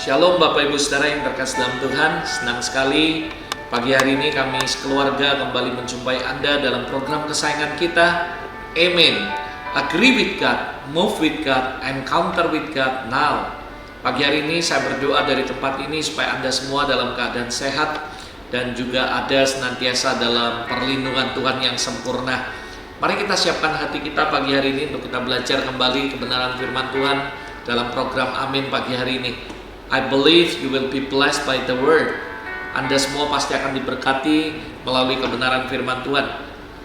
Shalom Bapak Ibu Saudara yang terkasih dalam Tuhan. Senang sekali pagi hari ini kami sekeluarga kembali menjumpai Anda dalam program kesayangan kita, Amen. Agree with God, move with God, encounter with God now. Pagi hari ini saya berdoa dari tempat ini supaya Anda semua dalam keadaan sehat dan juga ada senantiasa dalam perlindungan Tuhan yang sempurna. Mari kita siapkan hati kita pagi hari ini untuk kita belajar kembali kebenaran firman Tuhan dalam program Amin pagi hari ini. I believe you will be blessed by the word. Anda semua pasti akan diberkati melalui kebenaran firman Tuhan.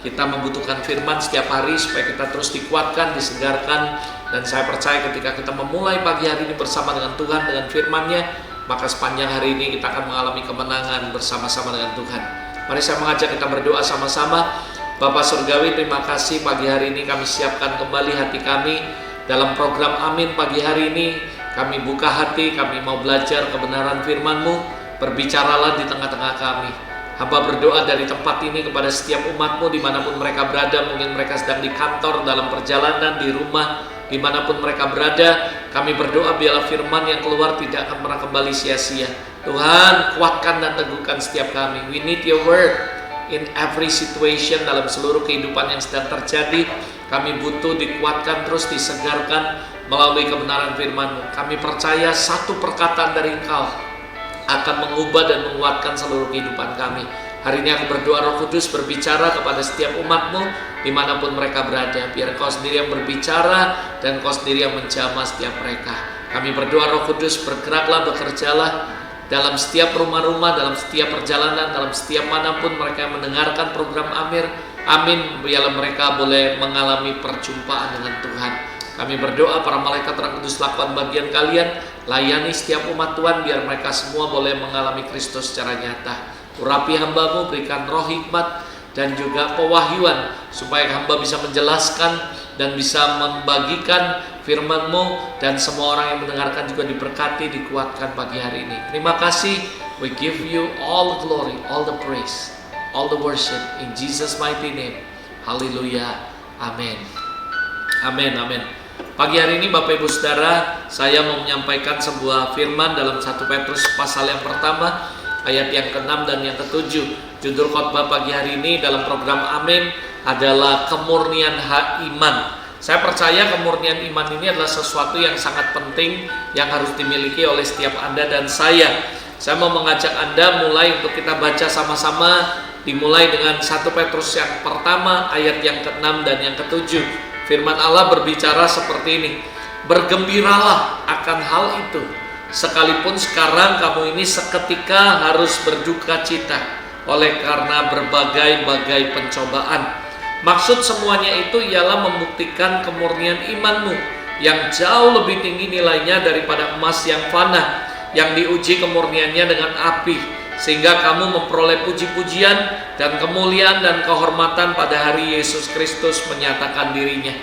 Kita membutuhkan firman setiap hari supaya kita terus dikuatkan, disegarkan. Dan saya percaya ketika kita memulai pagi hari ini bersama dengan Tuhan, dengan firman-Nya, maka sepanjang hari ini kita akan mengalami kemenangan bersama-sama dengan Tuhan. Mari saya mengajak kita berdoa sama-sama. Bapa Surgawi, terima kasih pagi hari ini kami siapkan kembali hati kami dalam program Amin pagi hari ini. Kami buka hati, kami mau belajar kebenaran firman-Mu. Berbicaralah di tengah-tengah kami. Hamba berdoa dari tempat ini kepada setiap umat-Mu dimanapun mereka berada. Mungkin mereka sedang di kantor, dalam perjalanan, di rumah, dimanapun mereka berada. Kami berdoa biarlah firman yang keluar tidak akan pernah kembali sia-sia. Tuhan, kuatkan dan teguhkan setiap kami. We need your word in every situation, dalam seluruh kehidupan yang sedang terjadi. Kami butuh dikuatkan terus, disegarkan melalui kebenaran firman-Mu. Kami percaya satu perkataan dari Engkau akan mengubah dan menguatkan seluruh kehidupan kami. Hari ini aku berdoa Roh Kudus berbicara kepada setiap umat-Mu dimanapun mereka berada. Biar Kau sendiri yang berbicara dan Kau sendiri yang menjamah setiap mereka. Kami berdoa Roh Kudus bergeraklah, bekerjalah dalam setiap rumah-rumah, dalam setiap perjalanan, dalam setiap manapun mereka yang mendengarkan program Amin. Biarlah mereka boleh mengalami perjumpaan dengan Tuhan. Kami berdoa para malaikat Roh Kudus lakukan bagian kalian, layani setiap umat Tuhan biar mereka semua boleh mengalami Kristus secara nyata. Urapi hamba-Mu, berikan roh hikmat dan juga pewahyuan supaya hamba bisa menjelaskan dan bisa membagikan firman-Mu, dan semua orang yang mendengarkan juga diberkati, dikuatkan pagi hari ini. Terima kasih. We give you all the glory, all the praise, all the worship in Jesus mighty name. Haleluya. Amin. Amin. Amin. Pagi hari ini Bapak Ibu Saudara, saya mau menyampaikan sebuah firman dalam 1 Petrus pasal yang pertama, ayat yang ke-6 dan yang ke-7. Judul khotbah pagi hari ini dalam program Amin adalah kemurnian iman. Saya percaya kemurnian iman ini adalah sesuatu yang sangat penting yang harus dimiliki oleh setiap Anda dan saya. Saya mau mengajak Anda mulai untuk kita baca sama-sama, dimulai dengan 1 Petrus yang pertama ayat yang ke-6 dan yang ke-7. Firman Allah berbicara seperti ini. Bergembiralah akan hal itu, sekalipun sekarang kamu ini seketika harus berduka cita oleh karena berbagai-bagai pencobaan. Maksud semuanya itu ialah membuktikan kemurnian imanmu yang jauh lebih tinggi nilainya daripada emas yang fana, yang diuji kemurniannya dengan api, sehingga kamu memperoleh puji-pujian dan kemuliaan dan kehormatan pada hari Yesus Kristus menyatakan dirinya.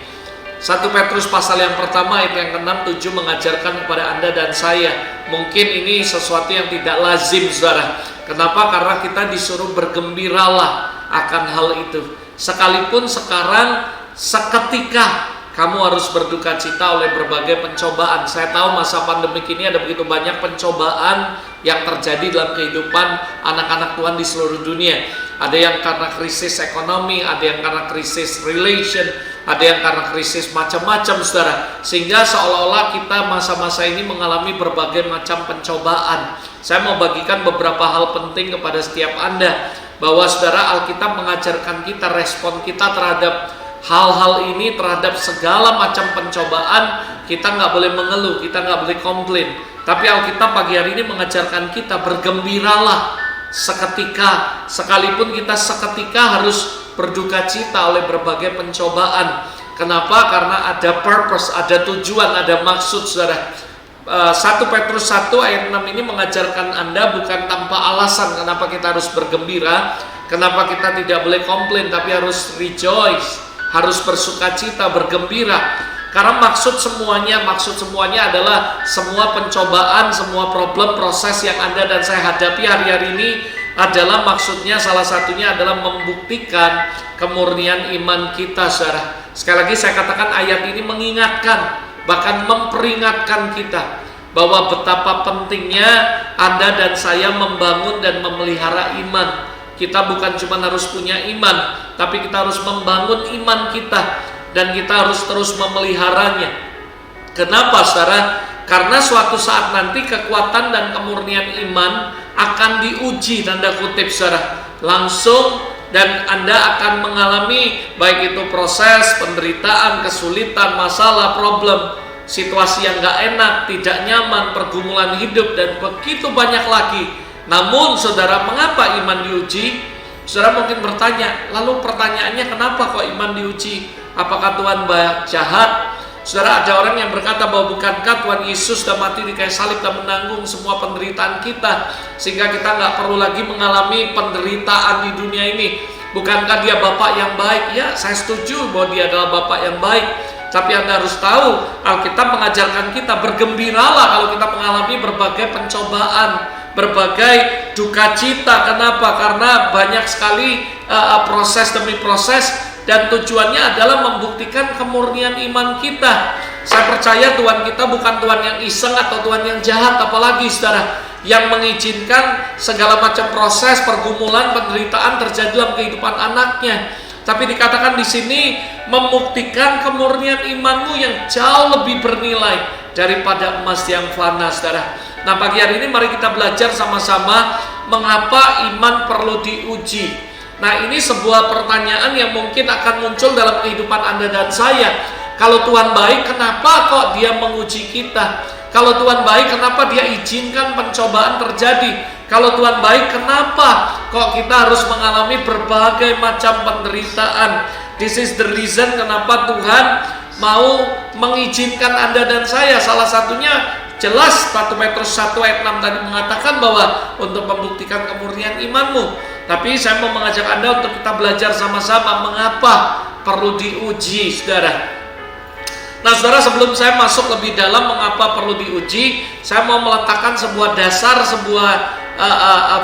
1 Petrus pasal yang pertama ayat yang ke-6, 7 mengajarkan kepada Anda dan saya. Mungkin ini sesuatu yang tidak lazim, saudara. Kenapa? Karena kita disuruh bergembiralah akan hal itu. Sekalipun sekarang seketika kamu harus berduka cita oleh berbagai pencobaan. Saya tahu masa pandemik ini ada begitu banyak pencobaan yang terjadi dalam kehidupan anak-anak Tuhan di seluruh dunia. Ada yang karena krisis ekonomi, ada yang karena krisis relation, ada yang karena krisis macam-macam, saudara. Sehingga seolah-olah kita masa-masa ini mengalami berbagai macam pencobaan. Saya mau bagikan beberapa hal penting kepada setiap Anda, bahwa saudara, Alkitab mengajarkan kita respon kita terhadap hal-hal ini, terhadap segala macam pencobaan. Kita nggak boleh mengeluh, kita nggak boleh komplain. Tapi Alkitab pagi hari ini mengajarkan kita bergembiralah seketika, sekalipun kita seketika harus berduka cita oleh berbagai pencobaan. Kenapa? Karena ada purpose, ada tujuan, ada maksud, saudara. 1 Petrus 1 ayat 6 ini mengajarkan Anda bukan tanpa alasan kenapa kita harus bergembira, kenapa kita tidak boleh komplain, tapi harus rejoice, harus bersuka cita, bergembira. Karena maksud semuanya adalah semua pencobaan, semua problem, proses yang Anda dan saya hadapi hari-hari ini adalah maksudnya salah satunya adalah membuktikan kemurnian iman kita, saudara. Sekali lagi saya katakan ayat ini mengingatkan, bahkan memperingatkan kita bahwa betapa pentingnya Anda dan saya membangun dan memelihara iman. Kita bukan cuma harus punya iman, tapi kita harus membangun iman kita, dan kita harus terus memeliharanya. Kenapa, saudara? Karena suatu saat nanti kekuatan dan kemurnian iman akan diuji, tanda kutip, saudara, langsung, dan Anda akan mengalami baik itu proses, penderitaan, kesulitan, masalah, problem, situasi yang gak enak, tidak nyaman, pergumulan hidup, dan begitu banyak lagi. Namun, saudara, mengapa iman diuji? Saudara mungkin bertanya, lalu pertanyaannya, kenapa kok iman diuji? Apakah Tuhan banyak jahat? Saudara, ada orang yang berkata bahwa bukankah Tuhan Yesus sudah mati di kayu salib dan menanggung semua penderitaan kita, sehingga kita nggak perlu lagi mengalami penderitaan di dunia ini. Bukankah Dia Bapa yang baik? Ya, saya setuju bahwa Dia adalah Bapa yang baik. Tapi Anda harus tahu, Alkitab mengajarkan kita bergembiralah kalau kita mengalami berbagai pencobaan, berbagai duka cita. Kenapa? Karena banyak sekali proses demi proses, dan tujuannya adalah membuktikan kemurnian iman kita. Saya percaya Tuhan kita bukan Tuhan yang iseng atau Tuhan yang jahat, apalagi saudara, yang mengizinkan segala macam proses, pergumulan, penderitaan terjadi dalam kehidupan anaknya. Tapi dikatakan di sini membuktikan kemurnian imanmu yang jauh lebih bernilai daripada emas yang fana, saudara. Nah, pagi hari ini mari kita belajar sama-sama mengapa iman perlu diuji. Nah, ini sebuah pertanyaan yang mungkin akan muncul dalam kehidupan Anda dan saya. Kalau Tuhan baik, kenapa kok Dia menguji kita? Kalau Tuhan baik, kenapa Dia izinkan pencobaan terjadi? Kalau Tuhan baik, kenapa kok kita harus mengalami berbagai macam penderitaan? This is the reason kenapa Tuhan mau mengizinkan Anda dan saya. Salah satunya jelas 1 Petrus 1 ayat 6 tadi mengatakan bahwa untuk membuktikan kemurnian imanmu. Tapi saya mau mengajak Anda untuk kita belajar sama-sama mengapa perlu diuji, saudara. Nah, saudara, sebelum saya masuk lebih dalam mengapa perlu diuji, saya mau meletakkan sebuah dasar, sebuah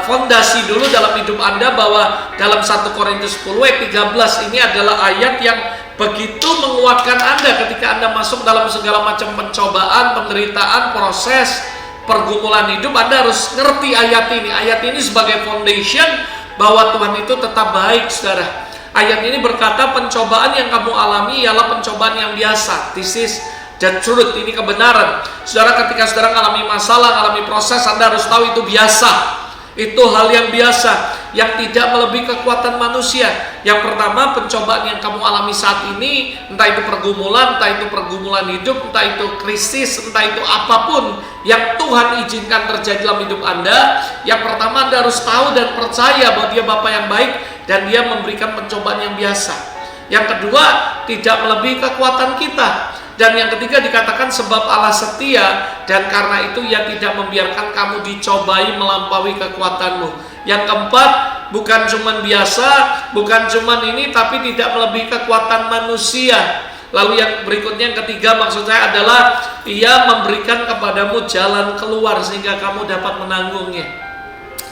fondasi dulu dalam hidup Anda, bahwa dalam 1 Korintus 10 ayat 13 ini adalah ayat yang begitu menguatkan Anda ketika Anda masuk dalam segala macam pencobaan, penderitaan, proses, pergumulan hidup. Anda harus ngerti ayat ini. Ayat ini sebagai foundation bahwa Tuhan itu tetap baik, saudara. Ayat ini berkata pencobaan yang kamu alami ialah pencobaan yang biasa. This is the truth, ini kebenaran. Saudara, ketika saudara mengalami masalah, mengalami proses, Anda harus tahu itu biasa. Itu hal yang biasa, yang tidak melebihi kekuatan manusia. Yang pertama, pencobaan yang kamu alami saat ini, entah itu pergumulan, entah itu pergumulan hidup, entah itu krisis, entah itu apapun yang Tuhan izinkan terjadi dalam hidup Anda. Yang pertama, Anda harus tahu dan percaya bahwa Dia Bapa yang baik dan Dia memberikan pencobaan yang biasa. Yang kedua, tidak melebihi kekuatan kita. Dan yang ketiga dikatakan sebab Allah setia, dan karena itu Ia tidak membiarkan kamu dicobai melampaui kekuatanmu. Yang keempat, bukan cuman biasa, bukan cuman ini, tapi tidak melebihi kekuatan manusia. Lalu yang berikutnya, yang ketiga, maksud saya adalah Ia memberikan kepadamu jalan keluar sehingga kamu dapat menanggungnya.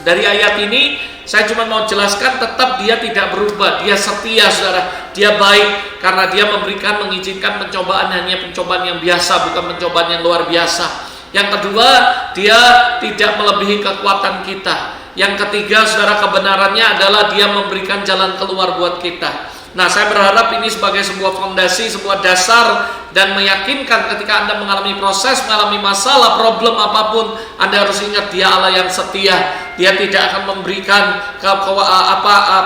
Dari ayat ini saya cuma mau jelaskan, tetap Dia tidak berubah. Dia setia, saudara. Dia baik karena Dia mengizinkan pencobaan, hanya pencobaan yang biasa, bukan pencobaan yang luar biasa. Yang kedua, Dia tidak melebihi kekuatan kita. Yang ketiga, saudara, kebenarannya adalah Dia memberikan jalan keluar buat kita. Nah, saya berharap ini sebagai sebuah fondasi, sebuah dasar, dan meyakinkan ketika Anda mengalami proses, mengalami masalah, problem apapun, Anda harus ingat Dia Allah yang setia. Dia tidak akan memberikan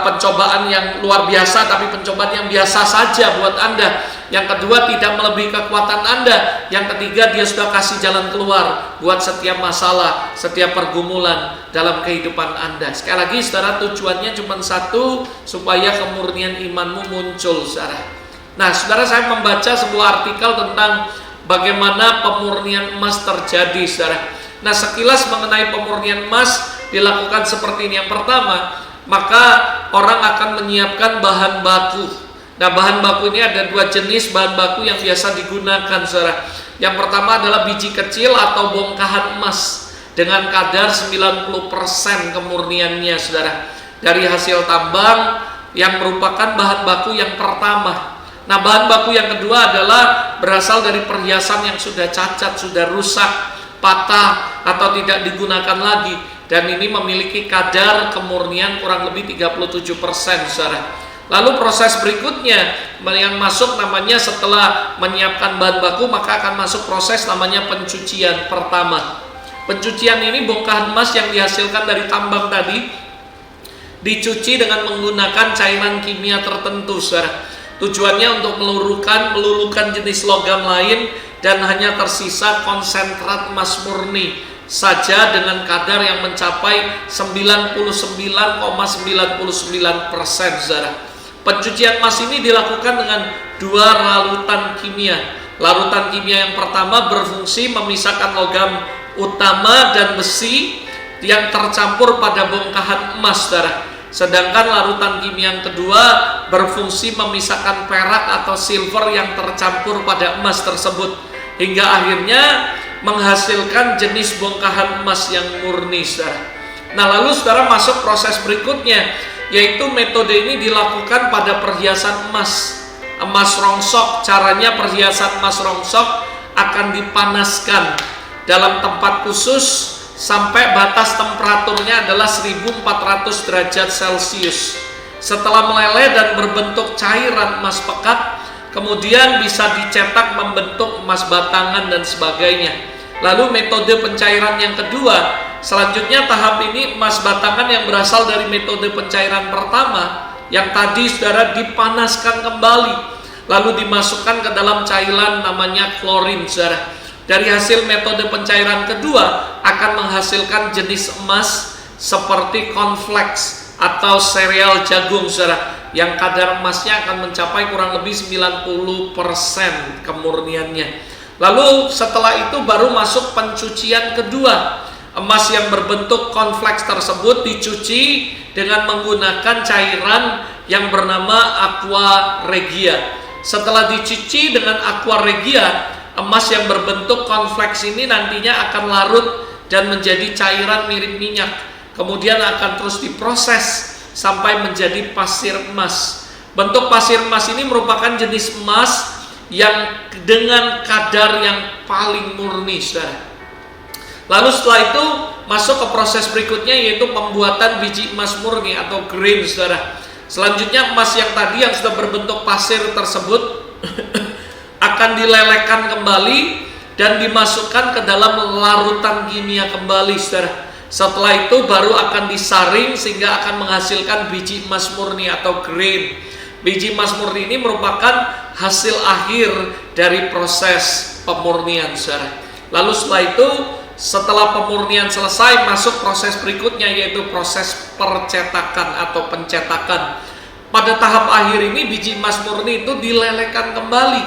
pencobaan yang luar biasa, tapi pencobaan yang biasa saja buat Anda. Yang kedua, tidak melebihi kekuatan Anda. Yang ketiga, Dia sudah kasih jalan keluar buat setiap masalah, setiap pergumulan dalam kehidupan Anda. Sekali lagi, saudara, tujuannya cuma satu, supaya kemurnian imanmu muncul, saudara. Nah, saudara, saya membaca sebuah artikel tentang bagaimana pemurnian emas terjadi, saudara. Nah, sekilas mengenai pemurnian emas dilakukan seperti ini. Yang pertama, maka orang akan menyiapkan bahan baku. Nah, bahan baku ini ada dua jenis bahan baku yang biasa digunakan, saudara. Yang pertama adalah biji kecil atau bongkahan emas dengan kadar 90% kemurniannya, saudara, dari hasil tambang yang merupakan bahan baku yang pertama. Nah, bahan baku yang kedua adalah berasal dari perhiasan yang sudah cacat, sudah rusak, patah atau tidak digunakan lagi, dan ini memiliki kadar kemurnian kurang lebih 37%, saudara. Lalu proses berikutnya yang masuk namanya setelah menyiapkan bahan baku, maka akan masuk proses namanya pencucian pertama. Pencucian ini bongkahan emas yang dihasilkan dari tambang tadi dicuci dengan menggunakan cairan kimia tertentu, saudara. Tujuannya untuk meluluhkan jenis logam lain dan hanya tersisa konsentrat emas murni saja dengan kadar yang mencapai 99,99%, saudara. Pencucian emas ini dilakukan dengan 2 larutan kimia. Larutan kimia yang pertama berfungsi memisahkan logam utama dan besi yang tercampur pada bongkahan emas, saudara. Sedangkan larutan kimia yang kedua berfungsi memisahkan perak atau silver yang tercampur pada emas tersebut, hingga akhirnya menghasilkan jenis bongkahan emas yang murni, saudara. Nah, lalu saudara masuk proses berikutnya, yaitu metode ini dilakukan pada perhiasan emas rongsok. Caranya, perhiasan emas rongsok akan dipanaskan dalam tempat khusus sampai batas temperaturnya adalah 1400 derajat Celcius. Setelah meleleh dan berbentuk cairan emas pekat, kemudian bisa dicetak membentuk emas batangan dan sebagainya. Lalu metode pencairan yang kedua, selanjutnya tahap ini emas batangan yang berasal dari metode pencairan pertama yang tadi saudara dipanaskan kembali, lalu dimasukkan ke dalam cairan namanya klorin, saudara. Dari hasil metode pencairan kedua akan menghasilkan jenis emas seperti cornflakes atau sereal jagung, saudara, yang kadar emasnya akan mencapai kurang lebih 90% kemurniannya. Lalu setelah itu baru masuk pencucian kedua. Emas yang berbentuk cornflakes tersebut dicuci dengan menggunakan cairan yang bernama aqua regia. Setelah dicuci dengan aqua regia, emas yang berbentuk cornflakes ini nantinya akan larut dan menjadi cairan mirip minyak. Kemudian akan terus diproses sampai menjadi pasir emas. Bentuk pasir emas ini merupakan jenis emas yang dengan kadar yang paling murni, saudara. Lalu setelah itu masuk ke proses berikutnya, yaitu pembuatan biji emas murni atau grain, saudara. Selanjutnya emas yang tadi yang sudah berbentuk pasir tersebut akan dilelehkan kembali dan dimasukkan ke dalam larutan kimia kembali, saudara. Setelah itu baru akan disaring sehingga akan menghasilkan biji emas murni atau grain. Biji emas murni ini merupakan hasil akhir dari proses pemurnian, saudara. Lalu setelah itu, setelah pemurnian selesai, masuk proses berikutnya, yaitu proses percetakan atau pencetakan. Pada tahap akhir ini biji emas murni itu dilelehkan kembali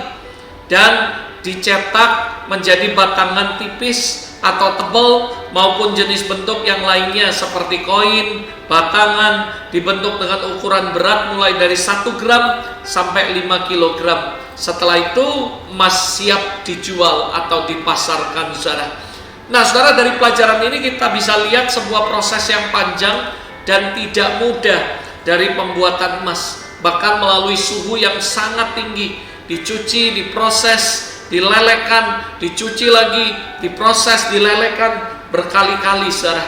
dan dicetak menjadi batangan tipis atau tebal maupun jenis bentuk yang lainnya seperti koin, batangan, dibentuk dengan ukuran berat mulai dari 1 gram sampai 5 kilogram. Setelah itu emas siap dijual atau dipasarkan, saudara. Nah, saudara, dari pelajaran ini kita bisa lihat sebuah proses yang panjang dan tidak mudah dari pembuatan emas, bahkan melalui suhu yang sangat tinggi. Dicuci, diproses, dilelehkan, dicuci lagi, diproses, dilelehkan berkali-kali, saudara.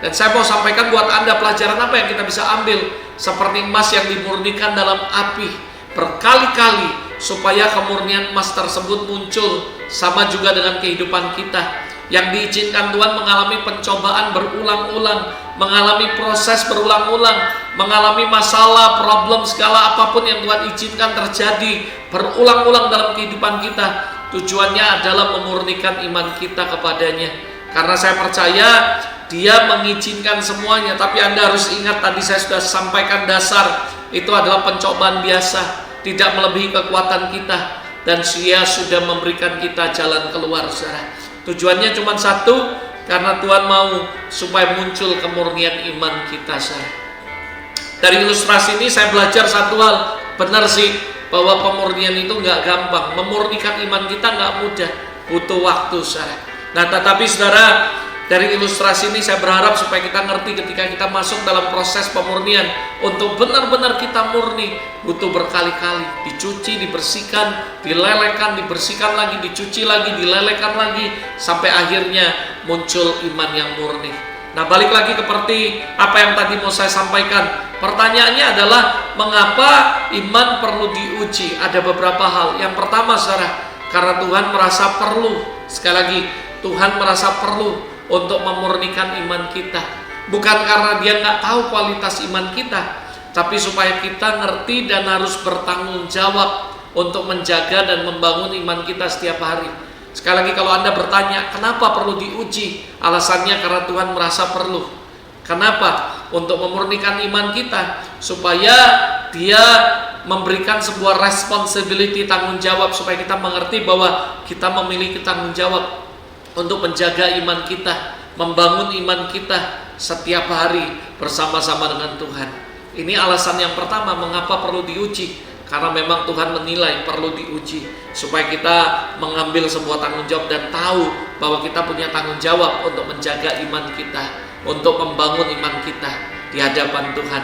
Dan saya mau sampaikan buat Anda pelajaran apa yang kita bisa ambil, seperti emas yang dimurnikan dalam api berkali-kali supaya kemurnian emas tersebut muncul. Sama juga dengan kehidupan kita yang diizinkan Tuhan mengalami pencobaan berulang-ulang, mengalami proses berulang-ulang, mengalami masalah, problem, segala apapun yang Tuhan izinkan terjadi berulang-ulang dalam kehidupan kita. Tujuannya adalah memurnikan iman kita kepadanya. Karena saya percaya Dia mengizinkan semuanya. Tapi Anda harus ingat, tadi saya sudah sampaikan dasar, itu adalah pencobaan biasa, tidak melebihi kekuatan kita, dan Dia sudah memberikan kita jalan keluar, saudara. Tujuannya cuma satu, karena Tuhan mau supaya muncul kemurnian iman kita, saudara. Dari ilustrasi ini saya belajar satu hal, benar sih bahwa pemurnian itu nggak gampang. Memurnikan iman kita nggak mudah, butuh waktu, saudara. Nah, tetapi saudara, Dari ilustrasi ini saya berharap supaya kita ngerti ketika kita masuk dalam proses pemurnian, untuk benar-benar kita murni butuh berkali-kali dicuci, dibersihkan, dilelehkan, dibersihkan lagi, dicuci lagi, dilelehkan lagi, sampai akhirnya muncul iman yang murni. Nah, balik lagi seperti apa yang tadi mau saya sampaikan. Pertanyaannya adalah mengapa iman perlu diuji? Ada beberapa hal. Yang pertama, saudara, karena Tuhan merasa perlu. Sekali lagi, Tuhan merasa perlu untuk memurnikan iman kita. Bukan karena dia nggak tahu kualitas iman kita, tapi supaya kita ngerti dan harus bertanggung jawab untuk menjaga dan membangun iman kita setiap hari. Sekali lagi, kalau Anda bertanya, kenapa perlu diuji? Alasannya karena Tuhan merasa perlu. Kenapa? Untuk memurnikan iman kita, supaya Dia memberikan sebuah responsibility, tanggung jawab, supaya kita mengerti bahwa kita memiliki tanggung jawab untuk menjaga iman kita, membangun iman kita setiap hari bersama-sama dengan Tuhan. Ini alasan yang pertama mengapa perlu diuji. Karena memang Tuhan menilai perlu diuji, supaya kita mengambil sebuah tanggung jawab dan tahu bahwa kita punya tanggung jawab untuk menjaga iman kita, untuk membangun iman kita di hadapan Tuhan.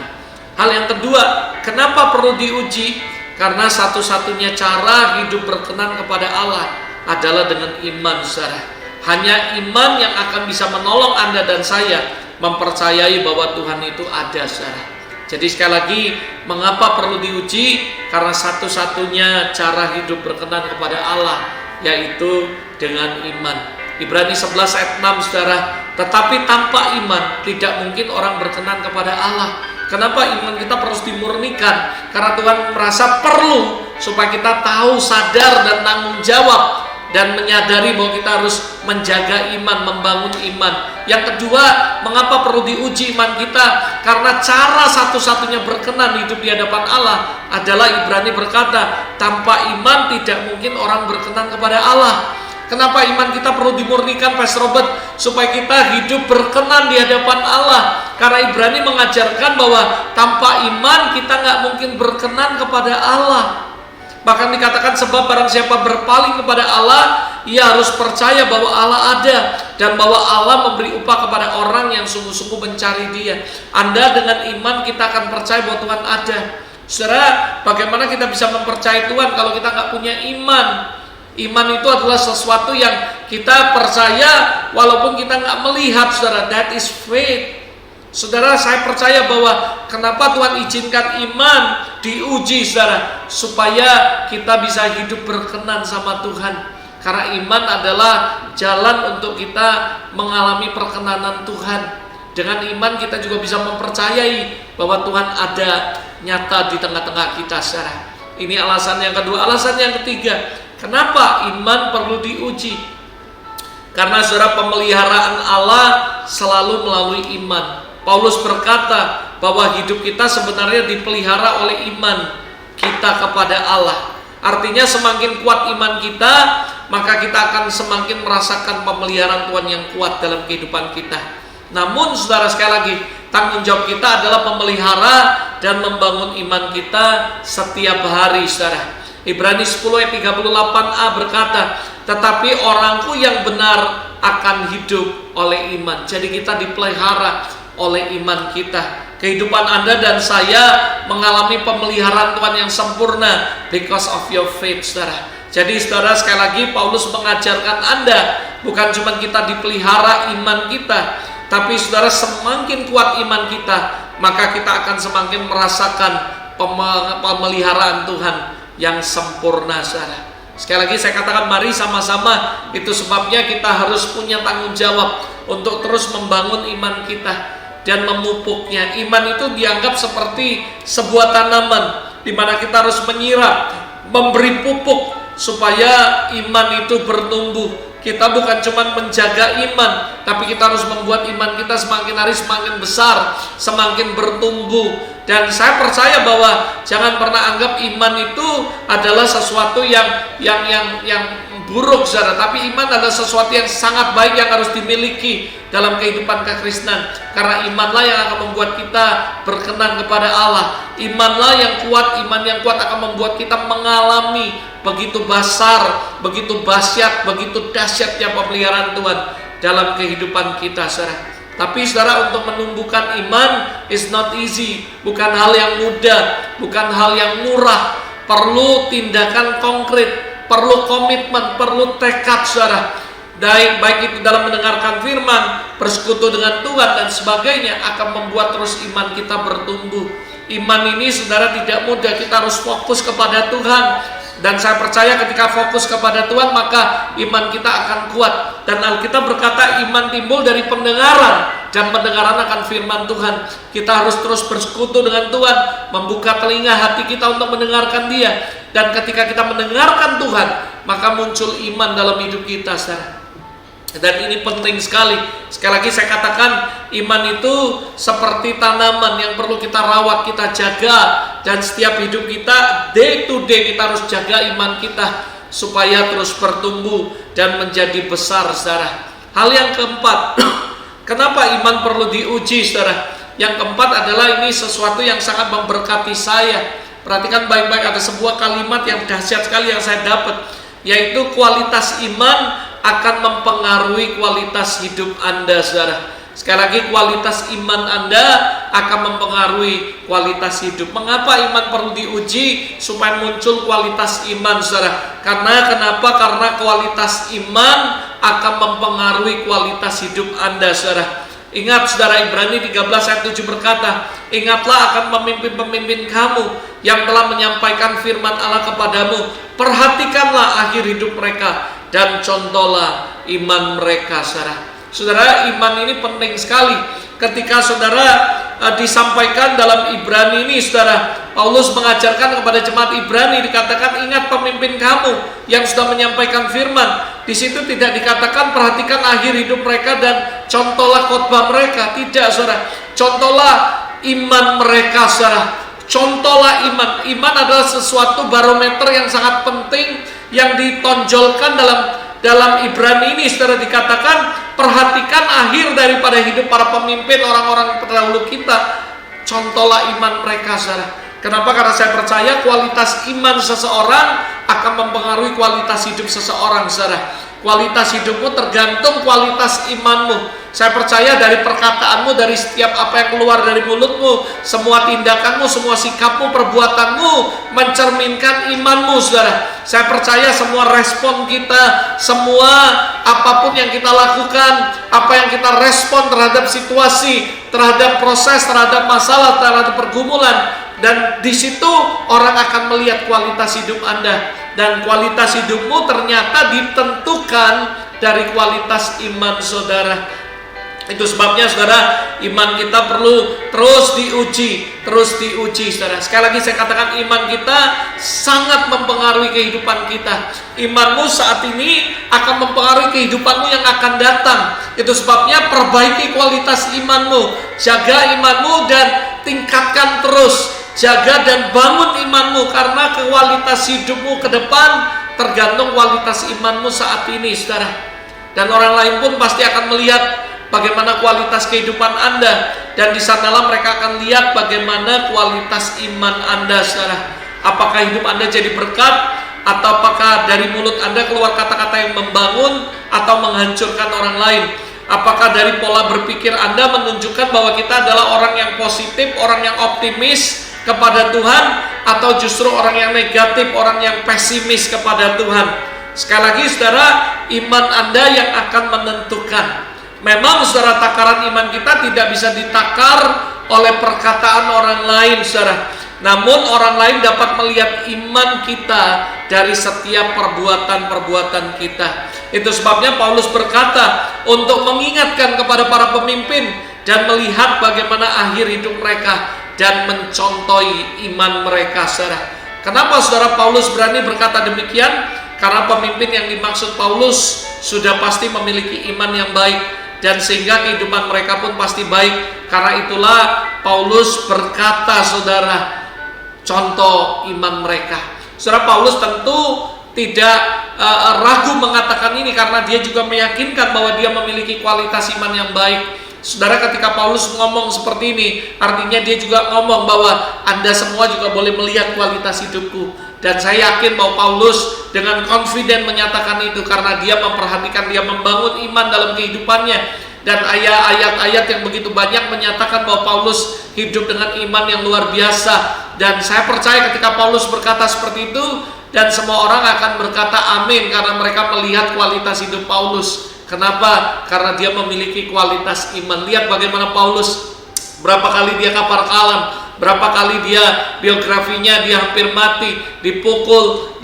Hal yang kedua, kenapa perlu diuji? Karena satu-satunya cara hidup berkenan kepada Allah adalah dengan iman, saudara. Hanya iman yang akan bisa menolong Anda dan saya mempercayai bahwa Tuhan itu ada, saudara. Jadi sekali lagi, mengapa perlu diuji? Karena satu-satunya cara hidup berkenan kepada Allah yaitu dengan iman. Ibrani 11 ayat 6, saudara. Tetapi tanpa iman tidak mungkin orang berkenan kepada Allah. Kenapa iman kita harus dimurnikan? Karena Tuhan merasa perlu supaya kita tahu, sadar, dan tanggung jawab, dan menyadari bahwa kita harus menjaga iman, membangun iman. Yang kedua, mengapa perlu diuji iman kita? Karena cara satu-satunya berkenan hidup di hadapan Allah adalah, Ibrani berkata, tanpa iman tidak mungkin orang berkenan kepada Allah. Kenapa iman kita perlu dimurnikan, Pastor Robert? Supaya kita hidup berkenan di hadapan Allah. Karena Ibrani mengajarkan bahwa tanpa iman kita nggak mungkin berkenan kepada Allah. Bahkan dikatakan, sebab barang siapa berpaling kepada Allah, ia harus percaya bahwa Allah ada, dan bahwa Allah memberi upah kepada orang yang sungguh-sungguh mencari Dia. Anda dengan iman kita akan percaya bahwa Tuhan ada. Saudara, bagaimana kita bisa mempercayai Tuhan kalau kita nggak punya iman? Iman itu adalah sesuatu yang kita percaya walaupun kita nggak melihat, saudara. That is faith. Saudara, saya percaya bahwa kenapa Tuhan izinkan iman diuji, saudara, supaya kita bisa hidup berkenan sama Tuhan. Karena iman adalah jalan untuk kita mengalami perkenanan Tuhan. Dengan iman kita juga bisa mempercayai bahwa Tuhan ada, nyata di tengah-tengah kita, saudara. Ini alasan yang kedua. Alasan yang ketiga, kenapa iman perlu diuji? Karena, saudara, pemeliharaan Allah selalu melalui iman. Paulus berkata bahwa hidup kita sebenarnya dipelihara oleh iman kita kepada Allah. Artinya semakin kuat iman kita, maka kita akan semakin merasakan pemeliharaan Tuhan yang kuat dalam kehidupan kita. Namun, saudara, sekali lagi, tanggung jawab kita adalah memelihara dan membangun iman kita setiap hari, saudara. Ibrani 10 ayat 38a berkata, tetapi orangku yang benar akan hidup oleh iman. Jadi kita dipelihara oleh iman kita. Kehidupan Anda dan saya mengalami pemeliharaan Tuhan yang sempurna because of your faith, saudara. Jadi, saudara, sekali lagi Paulus mengajarkan Anda, bukan cuma kita dipelihara iman kita, tapi, saudara, semakin kuat iman kita, maka kita akan semakin merasakan pemeliharaan Tuhan yang sempurna, saudara. Sekali lagi saya katakan, mari sama-sama, itu sebabnya kita harus punya tanggung jawab untuk terus membangun iman kita dan memupuknya. Iman itu dianggap seperti sebuah tanaman di mana kita harus menyiram, memberi pupuk supaya iman itu bertumbuh. Kita bukan cuma menjaga iman, tapi kita harus membuat iman kita semakin hari semakin besar, semakin bertumbuh. Dan saya percaya bahwa jangan pernah anggap iman itu adalah sesuatu yang buruk, saudara. Tapi iman adalah sesuatu yang sangat baik yang harus dimiliki dalam kehidupan kekristenan. Karena imanlah yang akan membuat kita berkenan kepada Allah. Imanlah yang kuat, iman yang kuat akan membuat kita mengalami begitu besar, begitu dahsyat, begitu dahsyatnya pemeliharaan Tuhan dalam kehidupan kita, saudara. Tapi saudara, untuk menumbuhkan iman is not easy, bukan hal yang mudah, bukan hal yang murah. Perlu tindakan konkret, perlu komitmen, perlu tekad, saudara. Baik itu dalam mendengarkan firman, bersekutu dengan Tuhan dan sebagainya, akan membuat terus iman kita bertumbuh. Iman ini saudara tidak mudah, kita harus fokus kepada Tuhan. Dan saya percaya ketika fokus kepada Tuhan, maka iman kita akan kuat. Dan Alkitab berkata iman timbul dari pendengaran, dan pendengaran akan firman Tuhan. Kita harus terus bersekutu dengan Tuhan, membuka telinga hati kita untuk mendengarkan Dia. Dan ketika kita mendengarkan Tuhan, maka muncul iman dalam hidup kita, saudara. Dan ini penting sekali. Sekali lagi saya katakan, iman itu seperti tanaman yang perlu kita rawat, kita jaga. Dan setiap hidup kita, day to day, kita harus jaga iman kita supaya terus bertumbuh dan menjadi besar, saudara. Hal yang keempat, kenapa iman perlu diuji, saudara? Yang keempat adalah ini sesuatu yang sangat memberkati saya. Perhatikan baik-baik, ada sebuah kalimat yang dahsyat sekali yang saya dapat, yaitu kualitas iman akan mempengaruhi kualitas hidup Anda, saudara. Sekali lagi, kualitas iman Anda akan mempengaruhi kualitas hidup. Mengapa iman perlu diuji? Supaya muncul kualitas iman, saudara. Kenapa? Karena kualitas iman akan mempengaruhi kualitas hidup Anda, saudara. Ingat, saudara, Ibrani 13 ayat 7 berkata, ingatlah akan pemimpin-pemimpin kamu yang telah menyampaikan firman Allah kepadamu. Perhatikanlah akhir hidup mereka dan contohlah iman mereka, saudara. Saudara, iman ini penting sekali. Ketika saudara disampaikan dalam Ibrani ini, saudara, Paulus mengajarkan kepada jemaat Ibrani, dikatakan ingat pemimpin kamu yang sudah menyampaikan firman. Di situ tidak dikatakan perhatikan akhir hidup mereka dan contohlah khotbah mereka. Tidak, saudara. Contohlah iman mereka, saudara. Contohlah iman. Iman adalah sesuatu barometer yang sangat penting yang ditonjolkan dalam Ibrani ini, saudara. Dikatakan perhatikan akhir daripada hidup para pemimpin, orang-orang terdahulu kita. Contohlah iman mereka, saudara. Kenapa? Karena saya percaya kualitas iman seseorang akan mempengaruhi kualitas hidup seseorang, saudara. Kualitas hidupmu tergantung kualitas imanmu. Saya percaya dari perkataanmu, dari setiap apa yang keluar dari mulutmu, semua tindakanmu, semua sikapmu, perbuatanmu mencerminkan imanmu, saudara. Saya percaya semua respon kita, semua apapun yang kita lakukan, apa yang kita respon terhadap situasi, terhadap proses, terhadap masalah, terhadap pergumulan, dan di situ orang akan melihat kualitas hidup Anda. Dan kualitas hidupmu ternyata ditentukan dari kualitas iman saudara. Itu sebabnya, saudara, iman kita perlu terus diuji, saudara. Sekali lagi saya katakan, iman kita sangat mempengaruhi kehidupan kita. Imanmu saat ini akan mempengaruhi kehidupanmu yang akan datang. Itu sebabnya perbaiki kualitas imanmu, jaga imanmu dan tingkatkan terus. Jaga dan bangun imanmu, karena kualitas hidupmu ke depan tergantung kualitas imanmu saat ini, saudara. Dan orang lain pun pasti akan melihat bagaimana kualitas kehidupan Anda, dan di sanalah mereka akan lihat bagaimana kualitas iman Anda, saudara. Apakah hidup Anda jadi berkat, atau apakah dari mulut Anda keluar kata-kata yang membangun atau menghancurkan orang lain? Apakah dari pola berpikir Anda menunjukkan bahwa kita adalah orang yang positif, orang yang optimis kepada Tuhan, atau justru orang yang negatif, orang yang pesimis kepada Tuhan? Sekali lagi, saudara, iman Anda yang akan menentukan. Memang, saudara, takaran iman kita tidak bisa ditakar oleh perkataan orang lain, saudara. Namun orang lain dapat melihat iman kita dari setiap perbuatan-perbuatan kita. Itu sebabnya Paulus berkata untuk mengingatkan kepada para pemimpin dan melihat bagaimana akhir hidup mereka dan mencontohi iman mereka, saudara. Kenapa, saudara, Paulus berani berkata demikian? Karena pemimpin yang dimaksud Paulus sudah pasti memiliki iman yang baik, dan sehingga kehidupan mereka pun pasti baik. Karena itulah Paulus berkata, saudara, contoh iman mereka. Saudara, Paulus tentu tidak ragu mengatakan ini, karena dia juga meyakinkan bahwa dia memiliki kualitas iman yang baik. Saudara, ketika Paulus ngomong seperti ini, artinya dia juga ngomong bahwa Anda semua juga boleh melihat kualitas hidupku. Dan saya yakin bahwa Paulus dengan confident menyatakan itu karena dia memperhatikan, dia membangun iman dalam kehidupannya. Dan ayat-ayat yang begitu banyak menyatakan bahwa Paulus hidup dengan iman yang luar biasa. Dan saya percaya ketika Paulus berkata seperti itu, dan semua orang akan berkata amin karena mereka melihat kualitas hidup Paulus. Kenapa? Karena dia memiliki kualitas iman. Lihat bagaimana Paulus, berapa kali dia kapal kalam, berapa kali dia biografinya dia hampir mati, dipukul,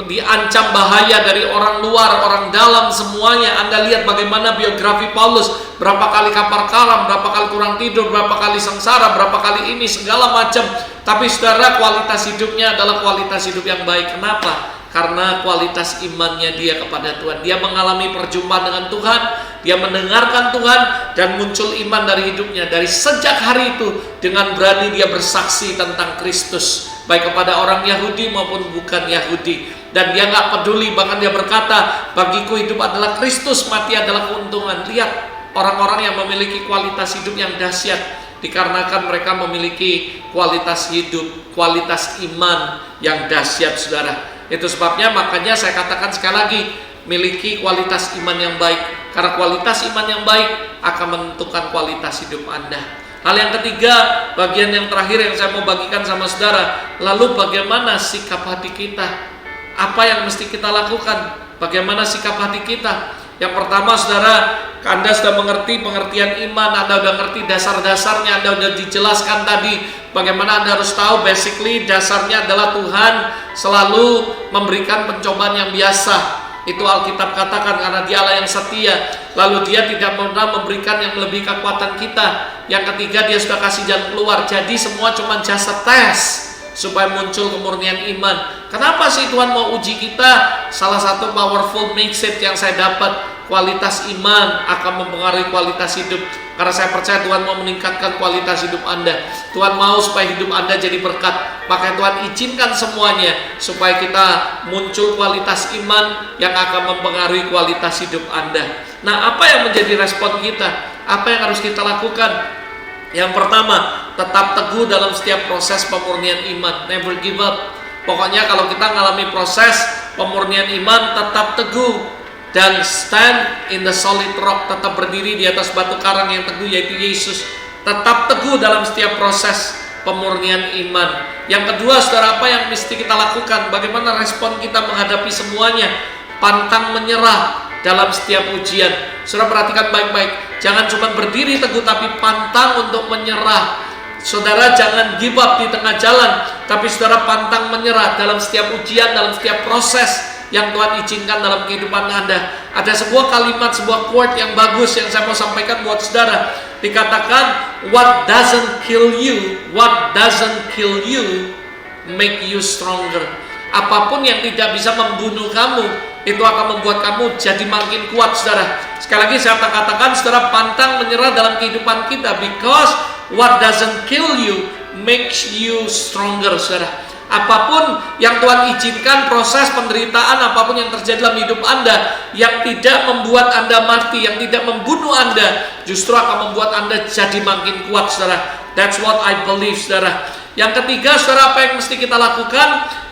diancam bahaya dari orang luar, orang dalam, semuanya. Anda lihat bagaimana biografi Paulus, berapa kali kapal kalam, berapa kali kurang tidur, berapa kali sengsara, berapa kali ini segala macam. Tapi saudara, kualitas hidupnya adalah kualitas hidup yang baik. Kenapa? Karena kualitas imannya dia kepada Tuhan. Dia mengalami perjumpaan dengan Tuhan, dia mendengarkan Tuhan, dan muncul iman dari hidupnya. Dari sejak hari itu, dengan berani dia bersaksi tentang Kristus, baik kepada orang Yahudi maupun bukan Yahudi. Dan dia gak peduli, bahkan dia berkata, bagiku hidup adalah Kristus, mati adalah keuntungan. Lihat orang-orang yang memiliki kualitas hidup yang dahsyat, dikarenakan mereka memiliki kualitas hidup, kualitas iman yang dahsyat, saudara. Itu sebabnya makanya saya katakan sekali lagi, miliki kualitas iman yang baik. Karena kualitas iman yang baik akan menentukan kualitas hidup Anda. Hal yang ketiga, bagian yang terakhir yang saya mau bagikan sama saudara, lalu bagaimana sikap hati kita? Apa yang mesti kita lakukan? Bagaimana sikap hati kita? Yang pertama, saudara, Anda sudah mengerti pengertian iman, Anda sudah mengerti dasar-dasarnya, Anda sudah dijelaskan tadi bagaimana Anda harus tahu. Basically dasarnya adalah Tuhan selalu memberikan pencobaan yang biasa. Itu Alkitab katakan, karena Dia Allah yang setia. Lalu Dia tidak pernah memberikan yang melebihi kekuatan kita. Yang ketiga, Dia sudah kasih jalan keluar. Jadi semua cuma jasa tes supaya muncul kemurnian iman. Kenapa sih Tuhan mau uji kita? Salah satu powerful mindset yang saya dapat, kualitas iman akan mempengaruhi kualitas hidup. Karena saya percaya Tuhan mau meningkatkan kualitas hidup Anda. Tuhan mau supaya hidup Anda jadi berkat. Maka Tuhan izinkan semuanya supaya kita muncul kualitas iman yang akan mempengaruhi kualitas hidup Anda. Nah, apa yang menjadi respon kita? Apa yang harus kita lakukan? Yang pertama, tetap teguh dalam setiap proses pemurnian iman. Never give up. Pokoknya kalau kita mengalami proses pemurnian iman, tetap teguh dan stand in the solid rock. Tetap berdiri di atas batu karang yang teguh, yaitu Yesus. Tetap teguh dalam setiap proses pemurnian iman. Yang kedua, saudara, apa yang mesti kita lakukan? Bagaimana respon kita menghadapi semuanya? Pantang menyerah dalam setiap ujian. Saudara, perhatikan baik-baik. Jangan cuma berdiri teguh, tapi pantang untuk menyerah. Saudara, jangan give up di tengah jalan, tapi saudara pantang menyerah dalam setiap ujian, dalam setiap proses yang Tuhan izinkan dalam kehidupan Anda. Ada sebuah kalimat, sebuah quote yang bagus yang saya mau sampaikan buat saudara. Dikatakan, what doesn't kill you make you stronger. Apapun yang tidak bisa membunuh kamu, itu akan membuat kamu jadi makin kuat, saudara. Sekali lagi saya katakan, saudara, pantang menyerah dalam kehidupan kita, because what doesn't kill you makes you stronger, saudara. Apapun yang Tuhan izinkan, proses penderitaan, apapun yang terjadi dalam hidup Anda yang tidak membuat Anda mati, yang tidak membunuh Anda, justru akan membuat Anda jadi makin kuat, saudara. That's what I believe, saudara. Yang ketiga, saudara, apa yang mesti kita lakukan?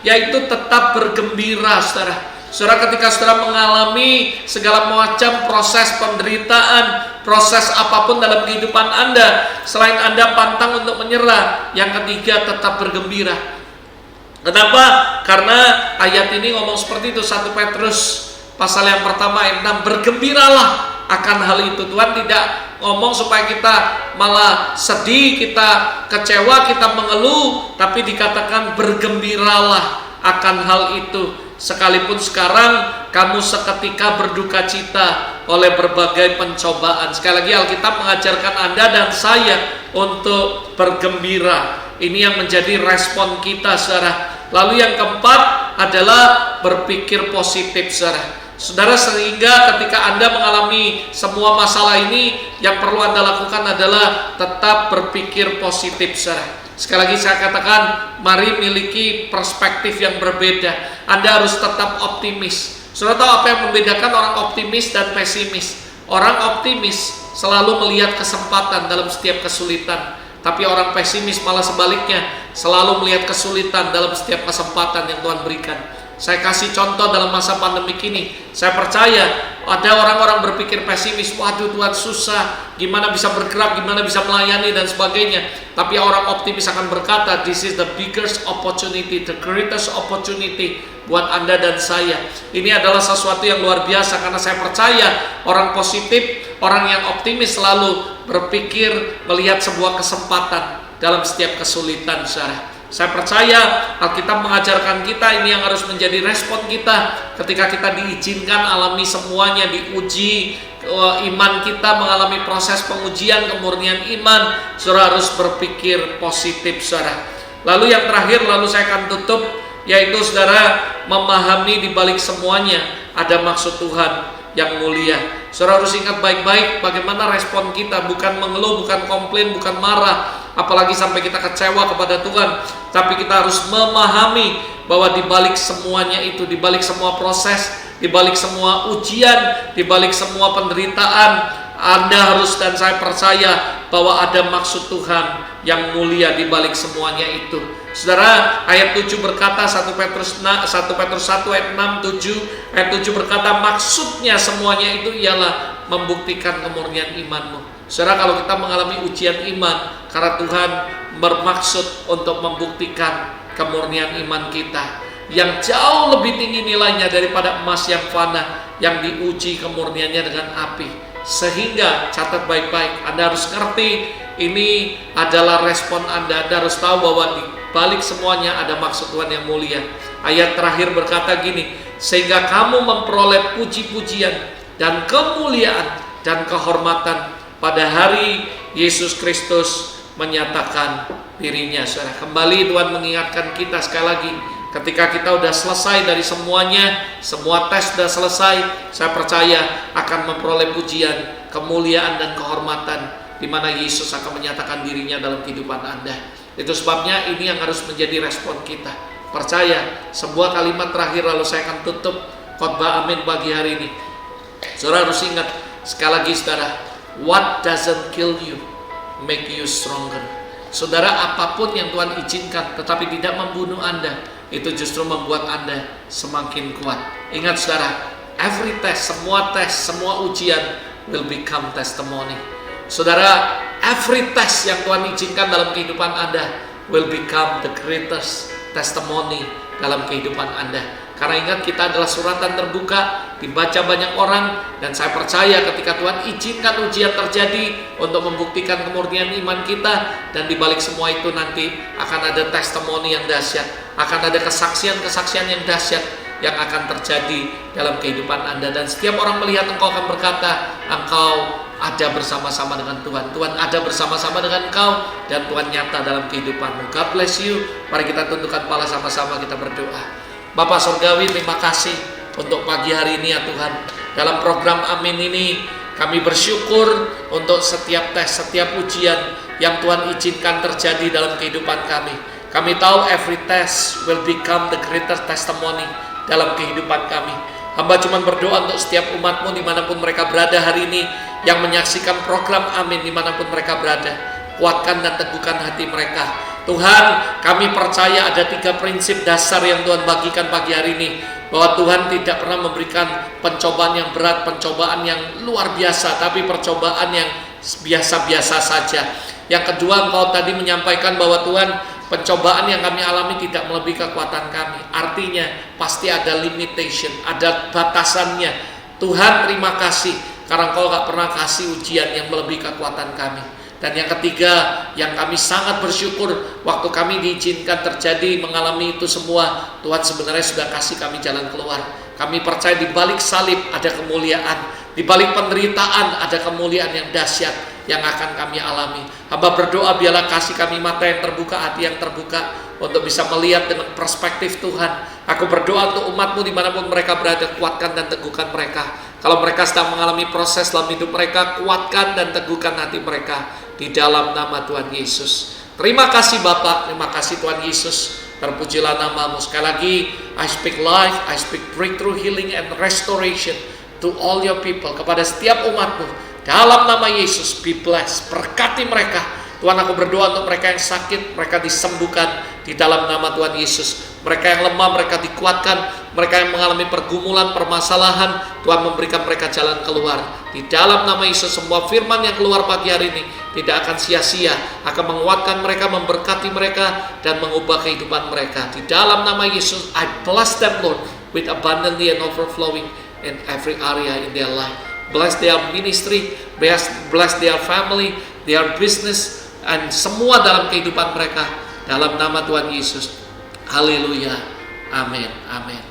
Yaitu tetap bergembira, saudara. Saudara, ketika saudara mengalami segala macam proses penderitaan, proses apapun dalam kehidupan Anda, selain Anda pantang untuk menyerah, yang ketiga, tetap bergembira. Kenapa? Karena ayat ini ngomong seperti itu, 1 Petrus pasal yang pertama ayat 6, bergembiralah akan hal itu. Tuhan tidak ngomong supaya kita malah sedih, kita kecewa, kita mengeluh, tapi dikatakan bergembiralah akan hal itu. Sekalipun sekarang kamu seketika berduka cita oleh berbagai pencobaan. Sekali lagi Alkitab mengajarkan Anda dan saya untuk bergembira. Ini yang menjadi respon kita, saudara. Lalu yang keempat adalah berpikir positif, saudara. Saudara, sehingga ketika Anda mengalami semua masalah ini, yang perlu Anda lakukan adalah tetap berpikir positif, saudara. Sekali lagi saya katakan, mari miliki perspektif yang berbeda. Anda harus tetap optimis. Saudara tahu apa yang membedakan orang optimis dan pesimis? Orang optimis selalu melihat kesempatan dalam setiap kesulitan. Tapi orang pesimis malah sebaliknya, selalu melihat kesulitan dalam setiap kesempatan yang Tuhan berikan. Saya kasih contoh dalam masa pandemi ini. Saya percaya ada orang-orang berpikir pesimis, waduh Tuhan susah, gimana bisa bergerak, gimana bisa melayani dan sebagainya. Tapi orang optimis akan berkata, this is the biggest opportunity, the greatest opportunity buat Anda dan saya. Ini adalah sesuatu yang luar biasa, karena saya percaya orang positif, orang yang optimis selalu berpikir melihat sebuah kesempatan dalam setiap kesulitan, saudara. Saya percaya Alkitab mengajarkan kita ini yang harus menjadi respon kita ketika kita diizinkan alami semuanya, diuji iman kita, mengalami proses pengujian kemurnian iman. Saudara harus berpikir positif, saudara. Lalu yang terakhir, lalu saya akan tutup, yaitu saudara memahami di balik semuanya ada maksud Tuhan yang mulia. Saudara harus ingat baik-baik bagaimana respon kita, bukan mengeluh, bukan komplain, bukan marah, apalagi sampai kita kecewa kepada Tuhan. Tapi kita harus memahami bahwa di balik semuanya itu, di balik semua proses, di balik semua ujian, di balik semua penderitaan, Anda harus dan saya percaya bahwa ada maksud Tuhan yang mulia di balik semuanya itu. Saudara, ayat 7 berkata, 1 Petrus 1 ayat 6, 7, ayat 7 berkata, maksudnya semuanya itu ialah membuktikan kemurnian imanmu. Saudara, kalau kita mengalami ujian iman, karena Tuhan bermaksud untuk membuktikan kemurnian iman kita, yang jauh lebih tinggi nilainya daripada emas yang fana, yang diuji kemurniannya dengan api. Sehingga, catat baik-baik, Anda harus ngerti, ini adalah respon Anda. Anda harus tahu bahwa di balik semuanya ada maksud Tuhan yang mulia. Ayat terakhir berkata gini, sehingga kamu memperoleh puji-pujian dan kemuliaan dan kehormatan pada hari Yesus Kristus menyatakan dirinya. Saudara, kembali Tuhan mengingatkan kita sekali lagi, ketika kita sudah selesai dari semuanya, semua tes sudah selesai, saya percaya akan memperoleh pujian, kemuliaan dan kehormatan, di mana Yesus akan menyatakan dirinya dalam kehidupan Anda. Itu sebabnya ini yang harus menjadi respon kita. Percaya, sebuah kalimat terakhir lalu saya akan tutup khotbah amin pagi hari ini. Saudara harus ingat sekali lagi, saudara, what doesn't kill you make you stronger. Saudara, apapun yang Tuhan izinkan tetapi tidak membunuh Anda, itu justru membuat Anda semakin kuat. Ingat saudara, every test, semua ujian will become testimony. Saudara, every test yang Tuhan izinkan dalam kehidupan Anda will become the greatest testimony dalam kehidupan Anda. Karena ingat, kita adalah suratan terbuka, dibaca banyak orang, dan saya percaya ketika Tuhan izinkan ujian terjadi untuk membuktikan kemurnian iman kita, dan dibalik semua itu nanti akan ada testimoni yang dahsyat, akan ada kesaksian-kesaksian yang dahsyat yang akan terjadi dalam kehidupan Anda. Dan setiap orang melihat engkau akan berkata, engkau ada bersama-sama dengan Tuhan. Tuhan ada bersama-sama dengan engkau, dan Tuhan nyata dalam kehidupanmu. God bless you. Mari kita tundukkan kepala sama-sama, kita berdoa. Bapak Surgawi, terima kasih untuk pagi hari ini ya Tuhan. Dalam program Amin ini kami bersyukur untuk setiap tes, setiap ujian yang Tuhan izinkan terjadi dalam kehidupan kami. Kami tahu every test will become the greater testimony dalam kehidupan kami. Hamba cuma berdoa untuk setiap umatmu dimanapun mereka berada hari ini, yang menyaksikan program Amin dimanapun mereka berada. Kuatkan dan teguhkan hati mereka. Tuhan, kami percaya ada 3 prinsip dasar yang Tuhan bagikan pagi hari ini. Bahwa Tuhan tidak pernah memberikan pencobaan yang berat, pencobaan yang luar biasa, tapi percobaan yang biasa-biasa saja. Yang kedua, Engkau tadi menyampaikan bahwa Tuhan, pencobaan yang kami alami tidak melebihi kekuatan kami. Artinya pasti ada limitation, ada batasannya. Tuhan, terima kasih karena Engkau gak pernah kasih ujian yang melebihi kekuatan kami. Dan yang ketiga, yang kami sangat bersyukur waktu kami diizinkan terjadi mengalami itu semua, Tuhan sebenarnya sudah kasih kami jalan keluar. Kami percaya di balik salib ada kemuliaan, di balik penderitaan ada kemuliaan yang dahsyat yang akan kami alami. Hamba berdoa biarlah kasih kami mata yang terbuka, hati yang terbuka untuk bisa melihat dengan perspektif Tuhan. Aku berdoa untuk umatmu dimanapun mereka berada, kuatkan dan teguhkan mereka. Kalau mereka sedang mengalami proses dalam hidup mereka, kuatkan dan teguhkan hati mereka di dalam nama Tuhan Yesus. Terima kasih Bapak, terima kasih Tuhan Yesus. Terpujilah namamu. Sekali lagi, I speak life, I speak breakthrough, healing and restoration to all your people. Kepada setiap umatmu, Dalam nama Yesus, be blessed. Berkati mereka. Tuhan, aku berdoa untuk mereka yang sakit, mereka disembuhkan di dalam nama Tuhan Yesus. Mereka yang lemah, mereka dikuatkan. Mereka yang mengalami pergumulan, permasalahan, Tuhan memberikan mereka jalan keluar. Di dalam nama Yesus, semua firman yang keluar pagi hari ini tidak akan sia-sia, akan menguatkan mereka, memberkati mereka, dan mengubah kehidupan mereka. Di dalam nama Yesus, I bless them, Lord, with abundantly and overflowing in every area in their life. Bless their ministry, bless their family, their business, dan semua dalam kehidupan mereka. Dalam nama Tuhan Yesus. Haleluya. Amin. Amin.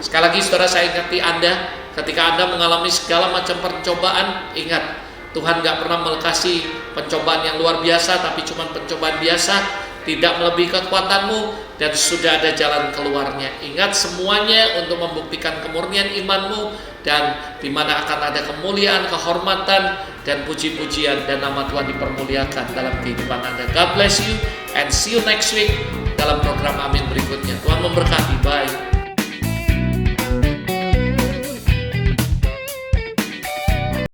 Sekali lagi saudara, saya ingati Anda, ketika Anda mengalami segala macam pencobaan, ingat, Tuhan gak pernah melekasi pencobaan yang luar biasa, tapi cuma pencobaan biasa, tidak melebihi kekuatanmu, dan sudah ada jalan keluarnya. Ingat, semuanya untuk membuktikan kemurnian imanmu, dan di mana akan ada kemuliaan, kehormatan, dan puji-pujian, dan nama Tuhan dipermuliakan dalam kehidupan Anda. God bless you, and see you next week dalam program Amin berikutnya. Tuhan memberkati. Bye.